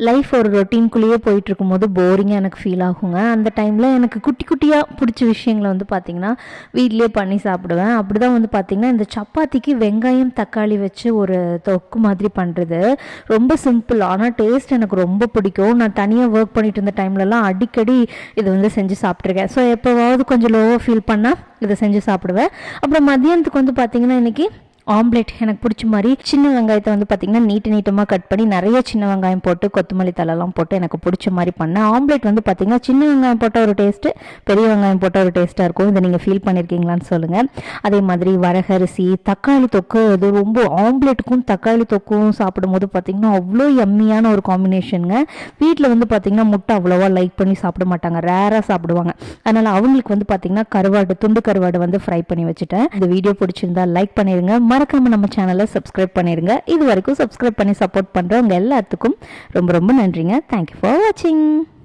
Life ஒரு ரொட்டீன்குள்ளேயே போயிட்டுருக்கும்போது போரிங்காக எனக்கு feel ஆகுங்க. அந்த டைமில் எனக்கு குட்டி குட்டியாக பிடிச்ச விஷயங்களை வந்து பார்த்திங்கன்னா வீட்லேயே பண்ணி சாப்பிடுவேன். அப்படி தான் வந்து பார்த்திங்கன்னா இந்த சப்பாத்திக்கு வெங்காயம் தக்காளி வச்சு ஒரு தொக்கு மாதிரி பண்ணுறது ரொம்ப சிம்பிள். ஆனால் டேஸ்ட் எனக்கு ரொம்ப பிடிக்கும். நான் தனியாக ஒர்க் பண்ணிட்டு இருந்த டைம்லலாம் அடிக்கடி இதை வந்து செஞ்சு சாப்பிட்ருக்கேன். ஸோ எப்போவாவது கொஞ்சம் லோவாக ஃபீல் பண்ணால் இதை செஞ்சு சாப்பிடுவேன். அப்புறம் மதியானத்துக்கு வந்து பார்த்திங்கன்னா இன்றைக்கி ஆம்லெட் எனக்கு பிடிச்ச மாதிரி சின்ன வெங்காயத்தை வந்து பார்த்திங்கன்னா நீட்டமாக கட் பண்ணி நிறைய சின்ன வெங்காயம் போட்டு கொத்தமல்லி தழைலாம் போட்டு எனக்கு பிடிச்ச மாதிரி பண்ணேன். ஆம்லெட் வந்து பார்த்திங்கன்னா சின்ன வெங்காயம் போட்ட ஒரு டேஸ்ட்டு, பெரிய வெங்காயம் போட்ட ஒரு டேஸ்ட்டாக இருக்கும். இதை நீங்கள் ஃபீல் பண்ணியிருக்கீங்களான்னு சொல்லுங்கள். அதே மாதிரி வரகரிசி தக்காளி தொக்கு, அது ரொம்ப ஆம்லெட்டுக்கும் தக்காளி தொக்கும் சாப்பிடும்போது பார்த்திங்கன்னா அவ்வளோ எம்மியான ஒரு காம்பினேஷனுங்க. வீட்டில் வந்து பார்த்திங்கன்னா முட்டை அவ்வளோவா லைக் பண்ணி சாப்பிட மாட்டாங்க, ரேராக சாப்பிடுவாங்க. அதனால் அவங்களுக்கு வந்து பார்த்திங்கன்னா கருவாடு, துண்டு கருவாடு வந்து ஃப்ரை பண்ணி வச்சுட்டேன். இந்த வீடியோ பிடிச்சிருந்தா லைக் பண்ணிடுங்க, மறக்காம நம்ம சேனலை சப்ஸ்கிரைப் பண்ணிருங்க. இது வரைக்கும் சப்ஸ்கிரைப் பண்ணி சப்போர்ட் பண்றவங்க எல்லாத்துக்கும் ரொம்ப ரொம்ப நன்றிங்க. தேங்க்யூ ஃபார் வாட்சிங்.